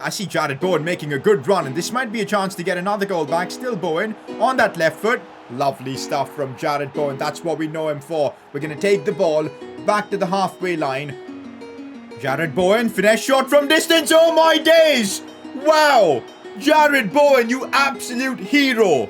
I see Jared Bowen making a good run, and this might be a chance to get another goal back. Still Bowen on that left foot. Lovely stuff from Jared Bowen. That's what we know him for. We're going to take the ball back to the halfway line. Jared Bowen, finesse shot from distance. Oh my days! Wow! Jared Bowen, you absolute hero.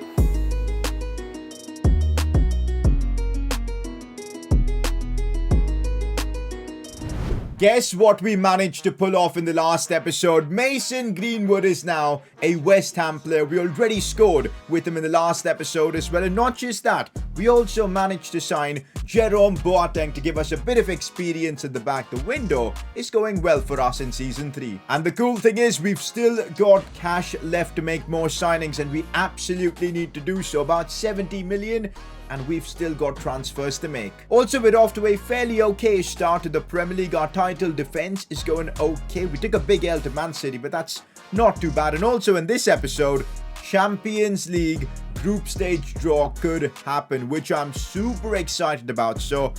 Guess what we managed to pull off in the last episode? Mason Greenwood is now a West Ham player. We already scored with him in the last episode as well. And not just that, we also managed to sign Jerome Boateng to give us a bit of experience at the back. The window is going well for us in Season 3. And the cool thing is we've still got cash left to make more signings, and we absolutely need to do so. About 70 million. And we've still got transfers to make. Also, we're off to a fairly okay start to the Premier League. Our title defense is going okay. We took a big L to Man City, but that's not too bad. And also in this episode, Champions League group stage draw could happen, which I'm super excited about. So,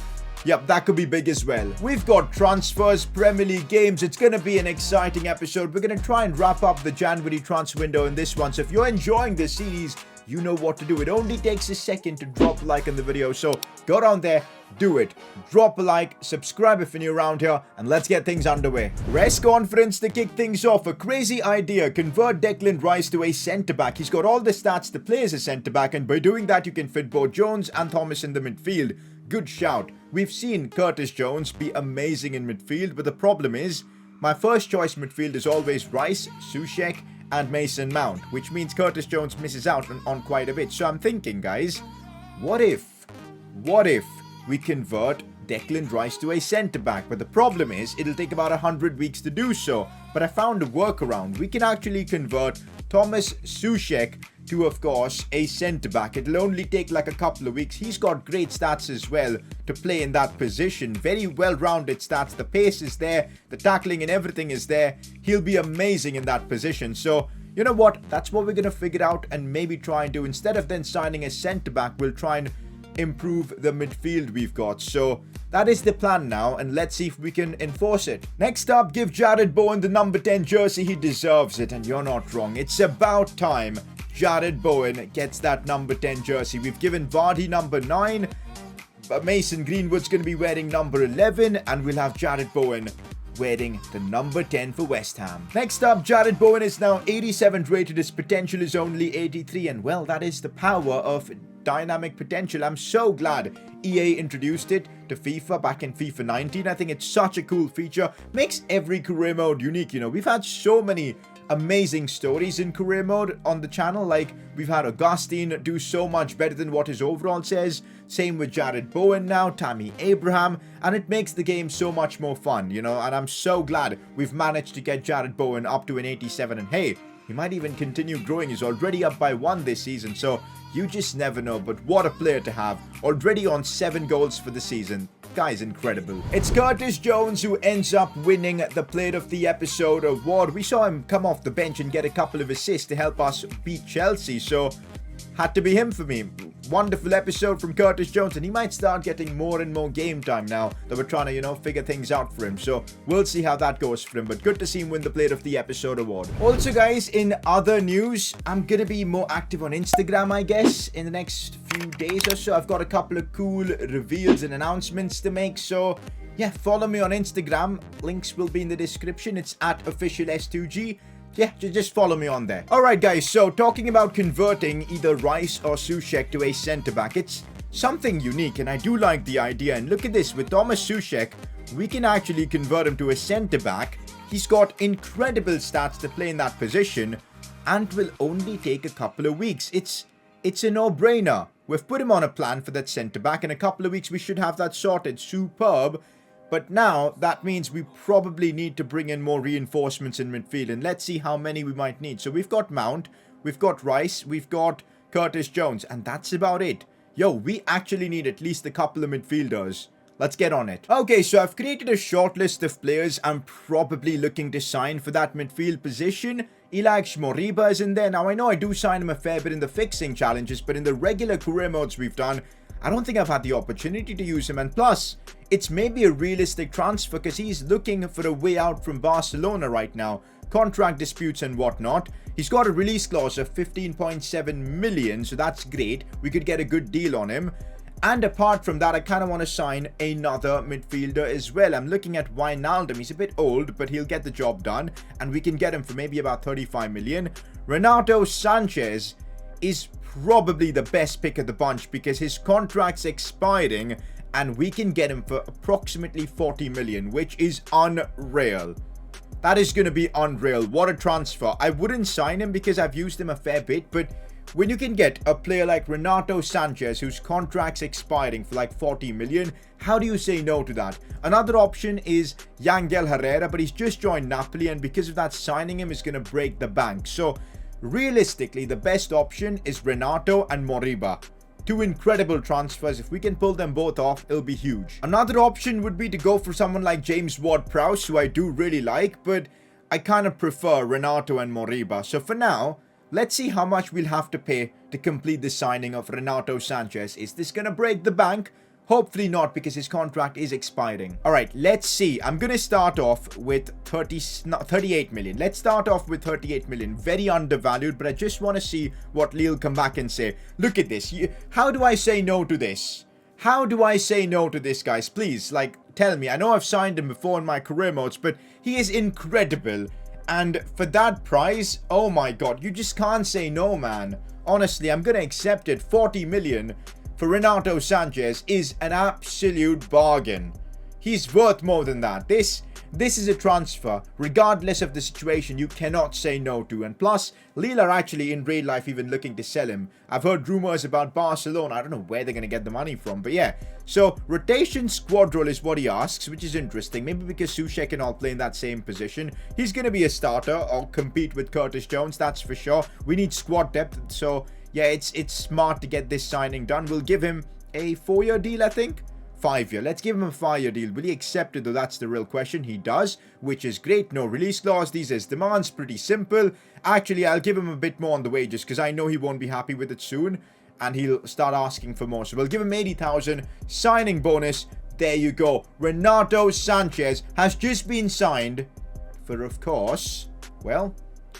yep, that could be big as well. We've got transfers, Premier League games. It's going to be an exciting episode. We're going to try and wrap up the January transfer window in this one. So if you're enjoying this series, you know what to do. It only takes a second to drop a like on the video. So go down there, do it. Drop a like, subscribe if you're new around here, and let's get things underway. Press conference to kick things off. A crazy idea. Convert Declan Rice to a centre-back. He's got all the stats to play as a centre-back, and by doing that, you can fit both Jones and Thomas in the midfield. Good shout. We've seen Curtis Jones be amazing in midfield, but the problem is, my first choice midfield is always Rice, Soucek, and Mason Mount, which means Curtis Jones misses out on quite a bit. So I'm thinking, guys, what if we convert Declan Rice to a centre-back? But the problem is, it'll take about 100 weeks to do so. But I found a workaround. We can actually convert Thomas Soucek to, of course, a centre-back. It'll only take like a couple of weeks. He's got great stats as well to play in that position. Very well-rounded stats. The pace is there. The tackling and everything is there. He'll be amazing in that position. So, you know what? That's what we're going to figure out and maybe try and do. Instead of then signing a centre-back, we'll try and improve the midfield we've got. So that is the plan now, and let's see if we can enforce it. Next up, give Jared Bowen the number 10 jersey. He deserves it, and you're not wrong. It's about time Jared Bowen gets that number 10 jersey. We've given Vardy number 9, but Mason Greenwood's going to be wearing number 11, and we'll have Jared Bowen wearing the number 10 for West Ham. Next up, Jared Bowen is now 87th rated. His potential is only 83, and well, that is the power of dynamic potential. I'm so glad EA introduced it to FIFA back in FIFA 19. I think it's such a cool feature. Makes every career mode unique. You know, we've had so many amazing stories in career mode on the channel. Like, we've had Augustine do so much better than what his overall says. Same with Jared Bowen now, Tammy Abraham, and it makes the game so much more fun, you know, and I'm so glad we've managed to get Jared Bowen up to an 87, and hey, he might even continue growing. He's already up by 1 this season, so you just never know. But what a player to have. Already on 7 goals for the season. Guy's incredible. It's Curtis Jones who ends up winning the Player of the Episode award. We saw him come off the bench and get a couple of assists to help us beat Chelsea, so had to be him for me. Wonderful episode from Curtis Jones, and he might start getting more and more game time now that we're trying to, you know, figure things out for him. So we'll see how that goes for him, but good to see him win the Player of the Episode award. Also, guys, in other news, I'm gonna be more active on Instagram, I guess, in the next few days or so. I've got a couple of cool reveals and announcements to make, so yeah, follow me on Instagram. Links will be in the description. It's at officials2g. Yeah, just follow me on there. Alright guys, so talking about converting either Rice or Soucek to a centre-back, it's something unique, and I do like the idea. And look at this, with Thomas Soucek, we can actually convert him to a centre-back. He's got incredible stats to play in that position, and will only take a couple of weeks. It's a no-brainer. We've put him on a plan for that centre-back. In a couple of weeks, we should have that sorted. Superb. But now, that means we probably need to bring in more reinforcements in midfield. And let's see how many we might need. So we've got Mount, we've got Rice, we've got Curtis Jones. And that's about it. Yo, we actually need at least a couple of midfielders. Let's get on it. Okay, so I've created a short list of players I'm probably looking to sign for that midfield position. Ilaix, Moriba is in there. Now, I know I do sign him a fair bit in the fixing challenges, but in the regular career modes we've done, I don't think I've had the opportunity to use him. And plus, it's maybe a realistic transfer because he's looking for a way out from Barcelona right now. contract disputes and whatnot. He's got a release clause of 15.7 million, so that's great. We could get a good deal on him. And apart from that, I kind of want to sign another midfielder as well. I'm looking at Wijnaldum. He's a bit old, but he'll get the job done. And we can get him for maybe about 35 million. Renato Sanches is probably the best pick of the bunch because his contract's expiring. And we can get him for approximately 40 million, which is unreal. That is going to be unreal. What a transfer. I wouldn't sign him because I've used him a fair bit, but when you can get a player like Renato Sanches, whose contract's expiring for like 40 million, how do you say no to that? Another option is Yangel Herrera, but he's just joined Napoli, and because of that, signing him is going to break the bank. So, realistically, the best option is Renato and Moriba. Two incredible transfers. If we can pull them both off, it'll be huge. Another option would be to go for someone like James Ward-Prowse, who I do really like, but I kind of prefer Renato and Moriba. So, for now, let's see how much we'll have to pay to complete the signing of Renato Sanches. Is this going to break the bank? Hopefully not, because his contract is expiring. Alright, let's see. I'm going to start off with 38 million. Let's start off with 38 million. Very undervalued, but I just want to see what Lille come back and say. Look at this. How do I say no to this? How do I say no to this, guys? Please, like, tell me. I know I've signed him before in my career modes, but he is incredible. And for that price, oh my god, you just can't say no, man. Honestly, I'm going to accept it. 40 million for Renato Sanches is an absolute bargain. He's worth more than that. This is a transfer, regardless of the situation, you cannot say no to. And plus, Lille are actually in real life even looking to sell him. I've heard rumors about Barcelona. I don't know where they're going to get the money from, but yeah. So, rotation squad role is what he asks, which is interesting. Maybe because Souček and all play in that same position. He's going to be a starter or compete with Curtis Jones, that's for sure. We need squad depth, so yeah, it's smart to get this signing done. We'll give him a 4-year deal, I think. 5-year. Let's give him a 5-year deal. Will he accept it, though? That's the real question. He does, which is great. No release clause. These are his demands. Pretty simple. Actually, I'll give him a bit more on the wages because I know he won't be happy with it soon and he'll start asking for more. So we'll give him 80,000. Signing bonus. There you go. Renato Sanches has just been signed for, of course, well,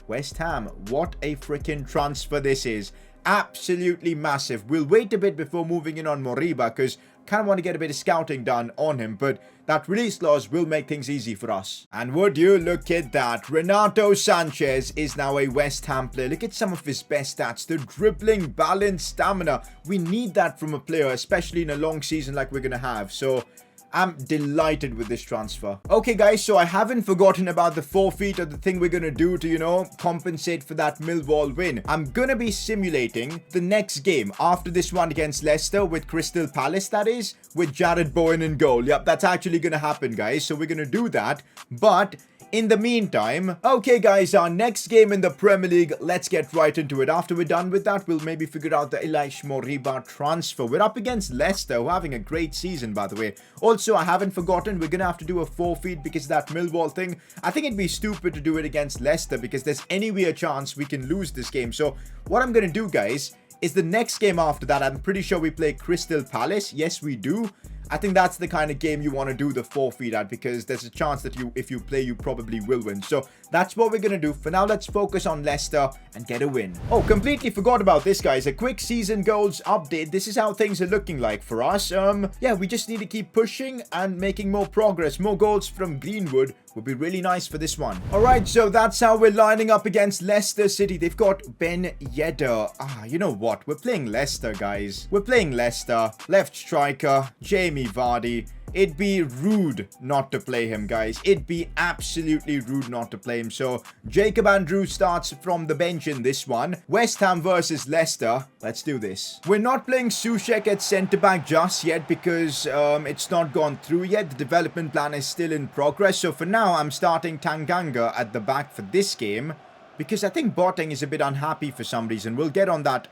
West Ham. What a freaking transfer this is. Absolutely massive. We'll wait a bit before moving in on Moriba because kind of want to get a bit of scouting done on him, but that release clause will make things easy for us. And would you look at that? Renato Sanches is now a West Ham player. Look at some of his best stats. The dribbling, balance, stamina. We need that from a player, especially in a long season like we're going to have. So I'm delighted with this transfer. Okay, guys, so I haven't forgotten about the forfeit or the thing we're going to do to, you know, compensate for that Millwall win. I'm going to be simulating the next game after this one against Leicester with Crystal Palace, that is, with Jared Bowen in goal. Yep, that's actually going to happen, guys. So we're going to do that. But in the meantime, okay guys, our next game in the Premier League, let's get right into it. After we're done with that, we'll maybe figure out the Ilaix Moriba transfer. We're up against Leicester, who are having a great season, by the way. Also, I haven't forgotten, we're going to have to do a forfeit because of that Millwall thing. I think it'd be stupid to do it against Leicester because there's anyway a chance we can lose this game. So what I'm going to do, guys, is the next game after that, I'm pretty sure we play Crystal Palace. Yes, we do. I think that's the kind of game you want to do the forfeit at because there's a chance that if you play, you probably will win. So that's what we're going to do. For now, let's focus on Leicester and get a win. Oh, completely forgot about this, guys. A quick season goals update. This is how things are looking like for us. Yeah, we just need to keep pushing and making more progress. More goals from Greenwood would be really nice for this one. Alright, so that's how we're lining up against Leicester City. They've got Ben Yedder. You know what? We're playing Leicester, guys. We're playing Leicester. Left striker, Jamie Vardy. It'd be rude not to play him, guys. It'd be absolutely rude not to play him. So, Jacob Andrews starts from the bench in this one. West Ham versus Leicester. Let's do this. We're not playing Souček at centre-back just yet because it's not gone through yet. The development plan is still in progress. So, for now, I'm starting Tanganga at the back for this game because I think Boateng is a bit unhappy for some reason. We'll get on that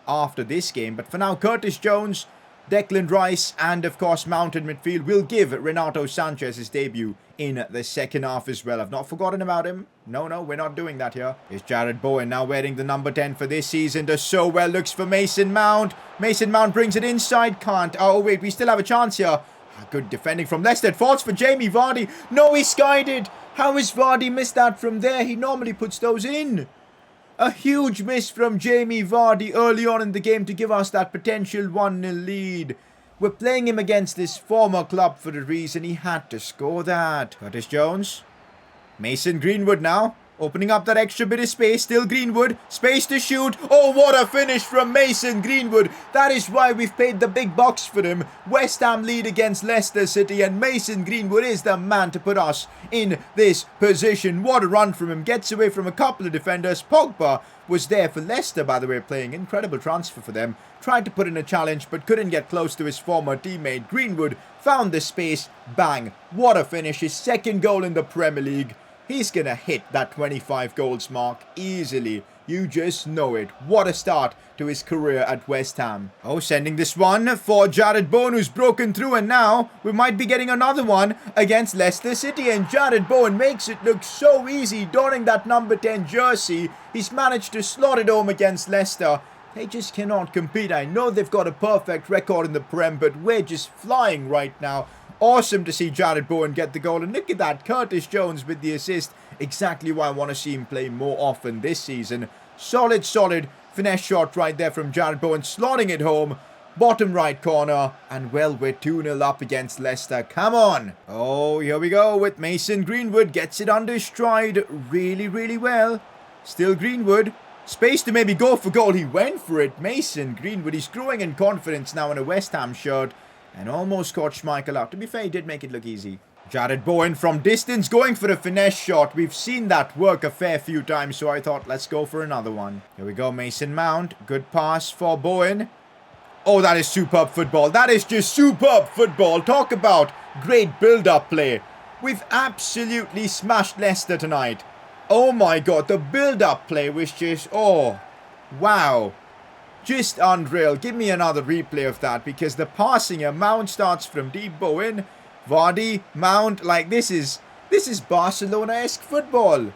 after this game. But for now, Curtis Jones, Declan Rice, and of course mounted midfield will give Renato Sanches his debut in the second half as well. I've not forgotten about him. No, we're not doing that here. Here's Jared Bowen now wearing the number 10 for this season. Does so well. Looks for Mason Mount. Mason Mount brings it inside. Can't. Oh, wait. We still have a chance here. Good defending from Leicester. It falls for Jamie Vardy. No, he skied it. How has Vardy missed that from there? He normally puts those in. A huge miss from Jamie Vardy early on in the game to give us that potential 1-0 lead. We're playing him against his former club for a reason. He had to score that. Curtis Jones. Mason Greenwood now. Opening up that extra bit of space. Still Greenwood. Space to shoot. Oh, what a finish from Mason Greenwood. That is why we've paid the big bucks for him. West Ham lead against Leicester City. And Mason Greenwood is the man to put us in this position. What a run from him. Gets away from a couple of defenders. Pogba was there for Leicester, by the way, playing. Incredible transfer for them. Tried to put in a challenge, but couldn't get close to his former teammate. Greenwood found the space. Bang. What a finish. His second goal in the Premier League. He's going to hit that 25 goals mark easily. You just know it. What a start to his career at West Ham. Oh, sending this one for Jarrod Bowen, who's broken through. And now we might be getting another one against Leicester City. And Jarrod Bowen makes it look so easy, donning that number 10 jersey. He's managed to slot it home against Leicester. They just cannot compete. I know they've got a perfect record in the Prem, but we're just flying right now. Awesome to see Jarrod Bowen get the goal. And look at that, Curtis Jones with the assist. Exactly why I want to see him play more often this season. Solid finesse shot right there from Jarrod Bowen. Slotting it home. Bottom right corner. And well, we're 2-0 up against Leicester. Come on. Oh, here we go with Mason Greenwood. Gets it under stride really, really well. Still Greenwood. Space to maybe go for goal. He went for it. Mason Greenwood. He's growing in confidence now in a West Ham shirt. And almost caught Schmeichel out. To be fair, he did make it look easy. Jarrod Bowen from distance going for a finesse shot. We've seen that work a fair few times, so I thought, let's go for another one. Here we go, Mason Mount. Good pass for Bowen. Oh, that is superb football. That is just superb football. Talk about great build-up play. We've absolutely smashed Leicester tonight. Oh my god, the build-up play was just... Oh, wow. Just unreal. Give me another replay of that, because the passing here, Mount starts from deep. Bowen, Vardy, Mount, like this is Barcelona-esque football.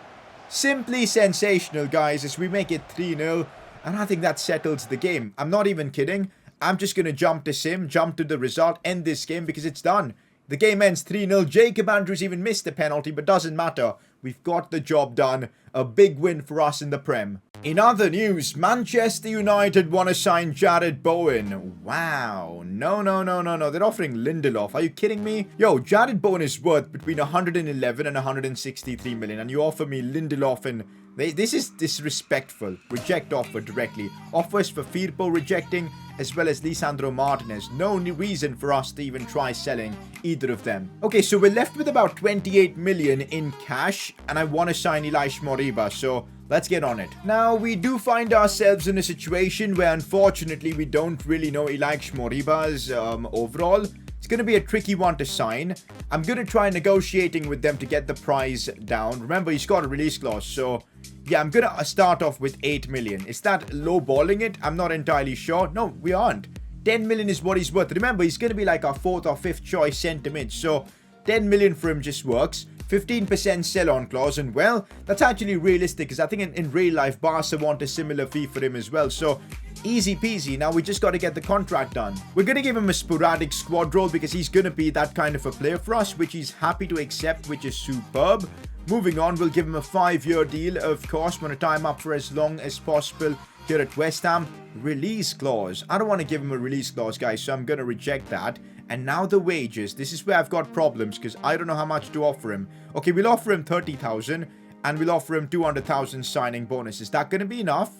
Simply sensational, guys, as we make it 3-0, and I think that settles the game. I'm not even kidding. I'm just going to jump to sim, jump to the result, end this game because it's done. The game ends 3-0. Jacob Andrews even missed the penalty, but doesn't matter. We've got the job done. A big win for us in the Prem. In other news, Manchester United want to sign Jarrod Bowen. Wow. No. They're offering Lindelof. Are you kidding me? Yo, Jarrod Bowen is worth between 111 and 163 million. And you offer me Lindelof and... This is disrespectful. Reject offer directly. Offers for Firpo rejecting, as well as Lisandro Martinez. No reason for us to even try selling either of them. Okay, so we're left with about 28 million in cash, and I want to sign Ilaix Moriba, so let's get on it. Now, we do find ourselves in a situation where, unfortunately, we don't really know Ilaix Moriba's overall. It's going to be a tricky one to sign. I'm going to try negotiating with them to get the price down. Remember, he's got a release clause, so... yeah, I'm going to start off with 8 million. Is that low-balling it? I'm not entirely sure. No, we aren't. 10 million is what he's worth. Remember, he's going to be like our 4th or 5th choice centre mid. So, 10 million for him just works. 15% sell-on clause. And, well, that's actually realistic. Because I think in real life, Barca want a similar fee for him as well. So, easy peasy. Now, we just got to get the contract done. We're going to give him a sporadic squad role because he's going to be that kind of a player for us, which he's happy to accept, which is superb. Moving on, we'll give him a 5-year deal, of course. Want to tie him up for as long as possible here at West Ham. Release clause. I don't want to give him a release clause, guys, so I'm going to reject that. And now the wages. This is where I've got problems because I don't know how much to offer him. Okay, we'll offer him 30,000 and we'll offer him 200,000 signing bonus. Is that going to be enough?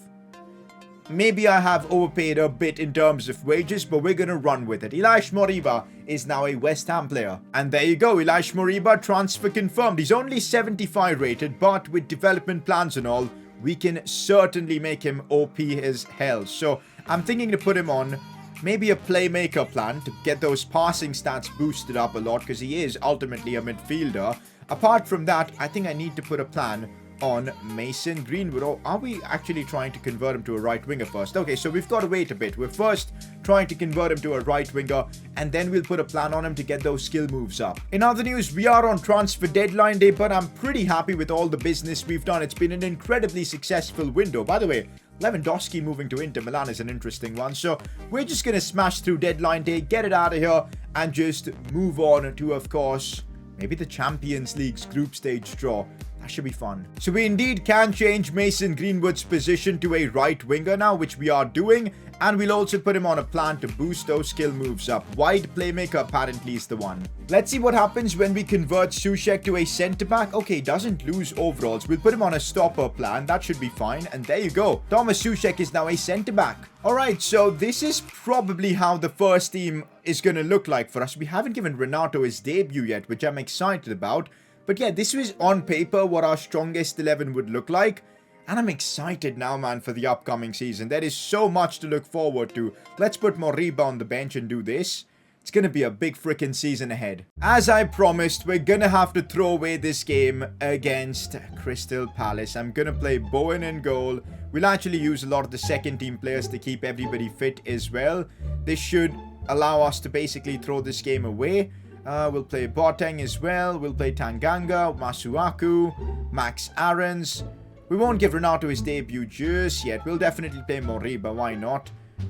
Maybe I have overpaid a bit in terms of wages, but we're going to run with it. Ilaix Moriba is now a West Ham player. And there you go, Ilaix Moriba, transfer confirmed. He's only 75 rated, but with development plans and all, we can certainly make him OP as hell. So I'm thinking to put him on maybe a playmaker plan to get those passing stats boosted up a lot, because he is ultimately a midfielder. Apart from that, I think I need to put a plan on Mason Greenwood. Or are we actually trying to convert him to a right winger first? Okay, so we've got to wait a bit. We're first trying to convert him to a right winger, and then we'll put a plan on him to get those skill moves up. In other news, we are on transfer deadline day, but I'm pretty happy with all the business we've done. It's been an incredibly successful window. By the way, Lewandowski moving to Inter Milan is an interesting one. So we're just going to smash through deadline day, get it out of here, and just move on to, of course, maybe the Champions League's group stage draw. That should be fun. So we indeed can change Mason Greenwood's position to a right winger now, which we are doing. And we'll also put him on a plan to boost those skill moves up. Wide playmaker apparently is the one. Let's see what happens when we convert Souček to a centre-back. Okay, doesn't lose overalls. We'll put him on a stopper plan. That should be fine. And there you go. Thomas Souček is now a centre-back. Alright, so this is probably how the first team is going to look like for us. We haven't given Renato his debut yet, which I'm excited about. But yeah, this was on paper what our strongest 11 would look like. And I'm excited now, man, for the upcoming season. There is so much to look forward to. Let's put Moriba on the bench and do this. It's going to be a big freaking season ahead. As I promised, we're going to have to throw away this game against Crystal Palace. I'm going to play Bowen in goal. We'll actually use a lot of the second team players to keep everybody fit as well. This should allow us to basically throw this game away. We'll play Boateng as well. We'll play Tanganga, Masuaku, Max Aarons. We won't give Renato his debut just yet. We'll definitely play Moriba, why not?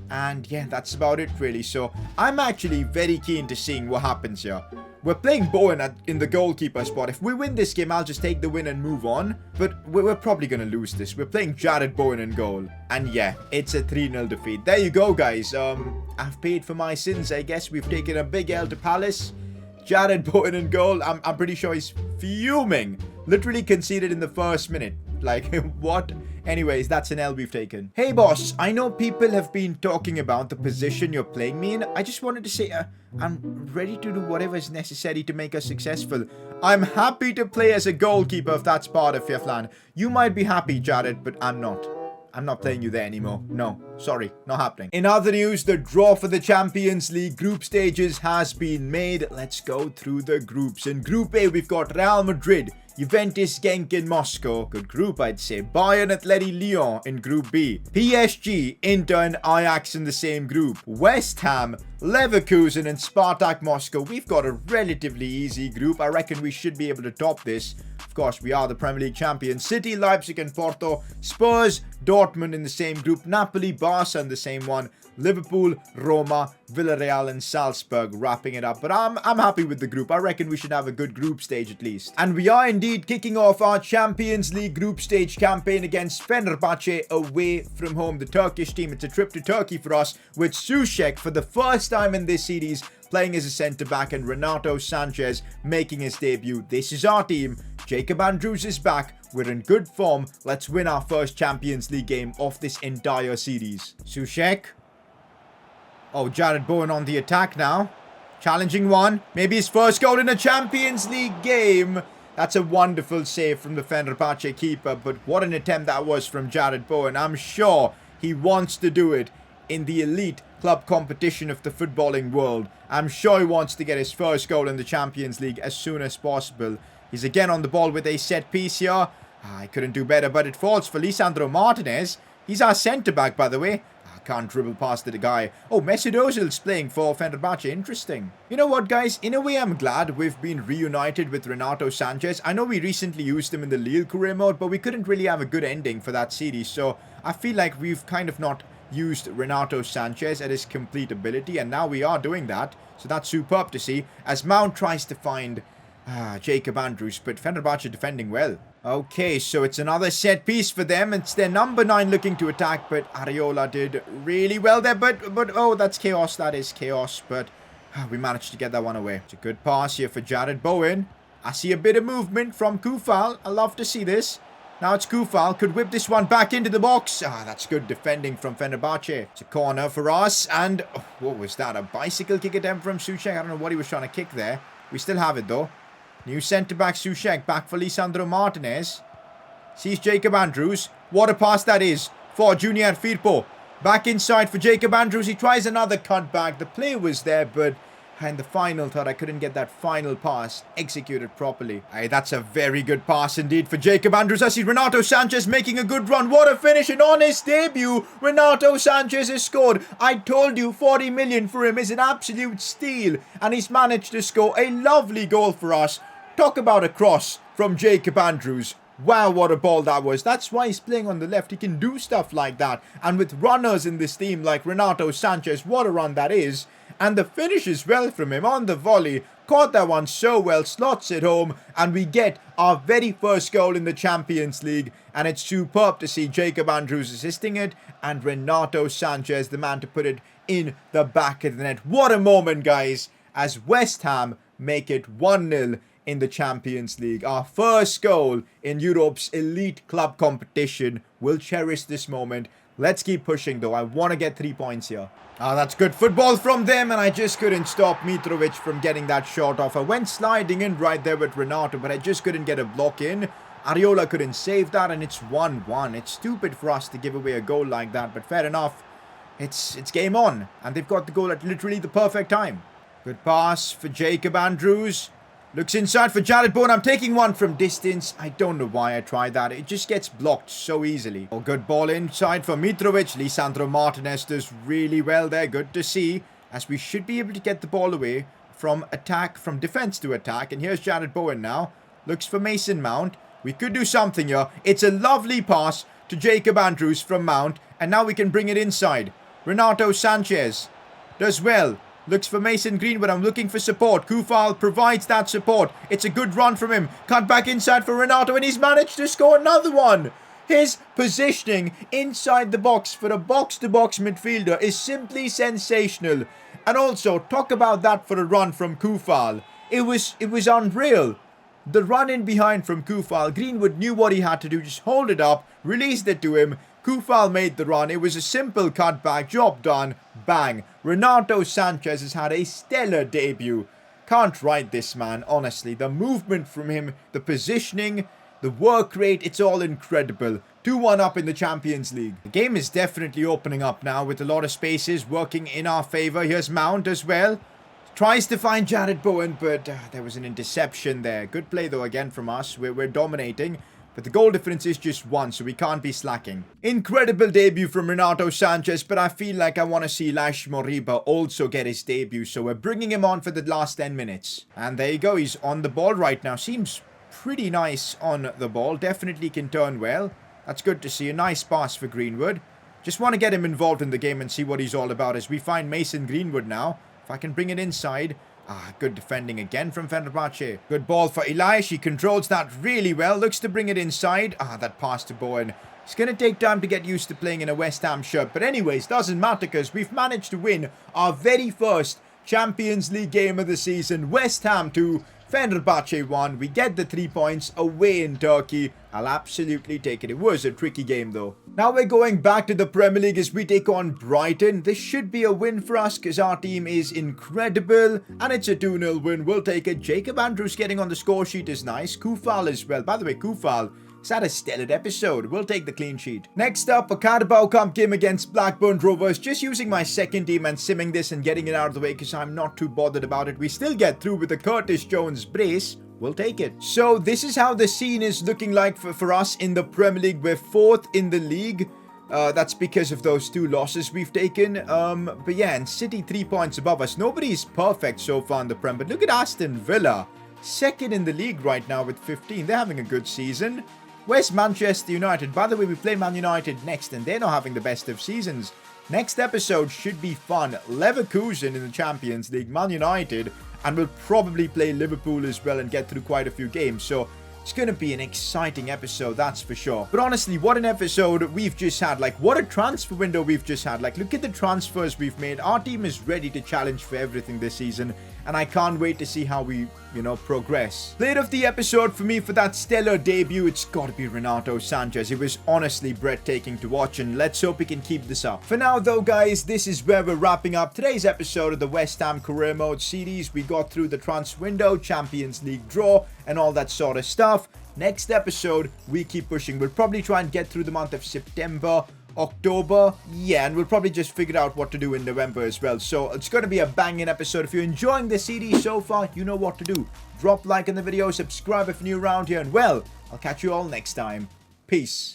And yeah, that's about it really. So I'm actually very keen to seeing what happens here. We're playing Bowen in the goalkeeper spot. If we win this game, I'll just take the win and move on. But we're probably going to lose this. We're playing Jared Bowen in goal. And yeah, it's a 3-0 defeat. There you go, guys. I've paid for my sins, I guess. We've taken a big L to Palace. Jared Bowen in goal. I'm pretty sure he's fuming. Literally conceded in the first minute. Like, what? Anyways, that's an L we've taken. Hey, boss. I know people have been talking about the position you're playing me in. I just wanted to say, I'm ready to do whatever is necessary to make us successful. I'm happy to play as a goalkeeper if that's part of your plan. You might be happy, Jared, but I'm not. I'm not playing you there anymore. No, sorry, not happening. In other news, the draw for the Champions League group stages has been made. Let's go through the groups. In Group A, we've got Real Madrid, Juventus, Genk in Moscow. Good group, I'd say. Bayern, Atleti, Lyon in Group B. PSG, Inter and Ajax in the same group. West Ham, Leverkusen and Spartak Moscow. We've got a relatively easy group. I reckon we should be able to top this. Of course, we are the Premier League champions. City, Leipzig and Porto. Spurs, Dortmund in the same group. Napoli, Barca in the same one. Liverpool, Roma, Villarreal and Salzburg wrapping it up. But I'm happy with the group. I reckon we should have a good group stage at least. And we are indeed kicking off our Champions League group stage campaign against Fenerbahce away from home. The Turkish team. It's a trip to Turkey for us with Souček for the first time in this series playing as a centre-back and Renato Sanches making his debut. This is our team. Jacob Andrews is back. We're in good form. Let's win our first Champions League game of this entire series. Souček. Oh, Jared Bowen on the attack now. Challenging one. Maybe his first goal in a Champions League game. That's a wonderful save from the Fenerbahce keeper. But what an attempt that was from Jared Bowen. I'm sure he wants to do it in the elite club competition of the footballing world. I'm sure he wants to get his first goal in the Champions League as soon as possible. He's again on the ball with a set piece here. I couldn't do better, but it falls for Lisandro Martinez. He's our centre-back, by the way. I can't dribble past the guy. Oh, Mesut Ozil's playing for Fenerbahce. Interesting. You know what, guys? In a way, I'm glad we've been reunited with Renato Sanches. I know we recently used him in the Lille career mode, but we couldn't really have a good ending for that series. So I feel like we've kind of not used Renato Sanches at his complete ability, and now we are doing that. So that's superb to see as Mount tries to find Jacob Andrews, but Fenerbahce defending well. Okay, so it's another set piece for them. It's their number 9 looking to attack, but Areola did really well there. But oh, that's chaos. That is chaos. But we managed to get that one away. It's a good pass here for Jared Bowen. I see a bit of movement from Kufal. I love to see this. Now it's Kufal. Could whip this one back into the box. That's good defending from Fenerbahce. It's a corner for us. And oh, what was that? A bicycle kick attempt from Souček? I don't know what he was trying to kick there. We still have it though. New centre-back Souček, back for Lisandro Martinez. Sees Jacob Andrews. What a pass that is for Junior Firpo. Back inside for Jacob Andrews. He tries another cutback. The play was there, but in the final thought I couldn't get that final pass executed properly. Hey, that's a very good pass indeed for Jacob Andrews. I see Renato Sanches making a good run. What a finish, and on his debut, Renato Sanches has scored. I told you 40 million for him is an absolute steal, and he's managed to score a lovely goal for us. Talk about a cross from Jacob Andrews. Wow, what a ball that was. That's why he's playing on the left. He can do stuff like that. And with runners in this team like Renato, Sanches, what a run that is. And the finish is well from him on the volley. Caught that one so well, slots it home, and we get our very first goal in the Champions League. And it's superb to see Jacob Andrews assisting it, and Renato Sanches, the man to put it in the back of the net. What a moment, guys, as West Ham make it 1-0 in the Champions League. Our first goal in Europe's elite club competition. We'll cherish this moment. Let's keep pushing, though. I want to get 3 points here. Ah, that's good football from them, and I just couldn't stop Mitrovic from getting that shot off. I went sliding in right there with Renato, but I just couldn't get a block in. Areola couldn't save that, and it's 1-1. It's stupid for us to give away a goal like that, but fair enough. It's game on, and they've got the goal at literally the perfect time. Good pass for Jacob Andrews. Looks inside for Jared Bowen. I'm taking one from distance. I don't know why I tried that. It just gets blocked so easily. Oh, good ball inside for Mitrovic. Lisandro Martinez does really well there. Good to see, as we should be able to get the ball away from defense to attack. And here's Jared Bowen now. Looks for Mason Mount. We could do something here. It's a lovely pass to Jacob Andrews from Mount. And now we can bring it inside. Renato Sanches does well. Looks for Mason Greenwood. I'm looking for support. Koufal provides that support. It's a good run from him. Cut back inside for Renato, and he's managed to score another one. His positioning inside the box for a box-to-box midfielder is simply sensational. And also, talk about that for a run from Koufal. It was unreal. The run in behind from Koufal. Greenwood knew what he had to do. Just hold it up, released it to him. Koufal made the run. It was a simple cutback. Job done. Bang. Renato Sanches has had a stellar debut. Can't write this man, honestly. The movement from him, the positioning, the work rate, it's all incredible. 2-1 up in the Champions League. The game is definitely opening up now with a lot of spaces working in our favour. Here's Mount as well. Tries to find Jared Bowen, but there was an interception there. Good play, though, again from us. We're dominating. But the goal difference is just 1, so we can't be slacking. Incredible debut from Renato Sanches, but I feel like I want to see Ilaix Moriba also get his debut, so we're bringing him on for the last 10 minutes. And there you go, he's on the ball right now. Seems pretty nice on the ball. Definitely can turn well. That's good to see. A nice pass for Greenwood. Just want to get him involved in the game and see what he's all about as we find Mason Greenwood now. If I can bring it inside. Ah, good defending again from Fenerbahce. Good ball for Ilaix. He controls that really well. Looks to bring it inside. Ah, that pass to Bowen. It's going to take time to get used to playing in a West Ham shirt. But anyways, doesn't matter because we've managed to win our very first Champions League game of the season. West Ham 2, Fenerbahce 1. We get the 3 points away in Turkey. I'll absolutely take it. It was a tricky game though. Now we're going back to the Premier League as we take on Brighton. This should be a win for us because our team is incredible. And it's a 2-0 win. We'll take it. Jacob Andrews getting on the score sheet is nice. Koufal as well. By the way, Koufal has had a stellar episode. We'll take the clean sheet. Next up, a Carabao Cup game against Blackburn Rovers. Just using my second team and simming this and getting it out of the way because I'm not too bothered about it. We still get through with the Curtis Jones brace. We'll take it. So this is how the scene is looking like for us in the Premier League. We're 4th in the league. That's because of those 2 losses we've taken. But yeah, and City 3 points above us. Nobody's perfect so far in the Prem. But look at Aston Villa. 2nd in the league right now with 15. They're having a good season. Where's Manchester United? By the way, we play Man United next, and they're not having the best of seasons. Next episode should be fun. Leverkusen in the Champions League, Man United, and we'll probably play Liverpool as well and get through quite a few games. So it's going to be an exciting episode, that's for sure. But honestly, what an episode we've just had. Like, what a transfer window we've just had. Like, look at the transfers we've made. Our team is ready to challenge for everything this season. And I can't wait to see how we, progress. Player of the episode for me for that stellar debut, it's got to be Renato Sanches. It was honestly breathtaking to watch, and let's hope he can keep this up. For now, though, guys, this is where we're wrapping up today's episode of the West Ham Career Mode series. We got through the transfer window, Champions League draw, and all that sort of stuff. Next episode, we keep pushing. We'll probably try and get through the month of September, October, yeah, and we'll probably just figure out what to do in November as well. So it's going to be a banging episode. If you're enjoying the series so far, you know what to do. Drop a like in the video, subscribe if you're new around here, and well, I'll catch you all next time. Peace.